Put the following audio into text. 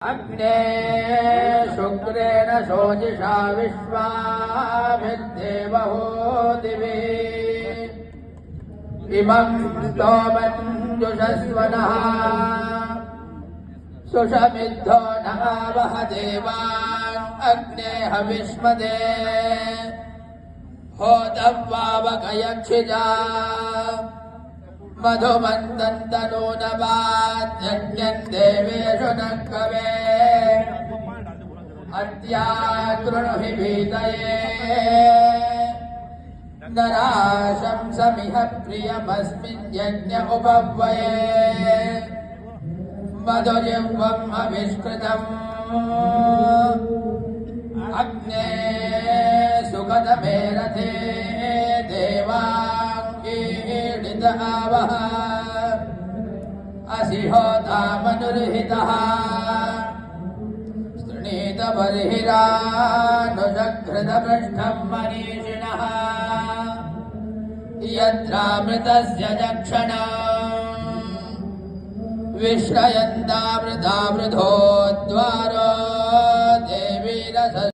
अग्ने शुक्रेण शोजिषा विश्वाभिर्देवहोदिभिः इमं स्तोमञ्जुषस्वनः सुषमिद्धो नावह देवान् अग्ने हविष्मदे होतवावकयक्षिजा मधुमन्दन्तनूनवाद्यज्ञन् देवेषु न कवे अद्याकृणुहि भीतये नराशंसमिह प्रियमस्मिन् यज्ञ उपव्वये मधुजिह्वम् अभिष्कृतम् अग्ने सुगतमे रथे देवाङ्गीडितावः असिहोता मनुर्हितः स्तृणीत बर्हिरानुजघृतपृष्ठम् मनीषिणः यत्रामृतस्य जक्षणम् विश्रयन्तामृतामृधो द्वारो देवीरस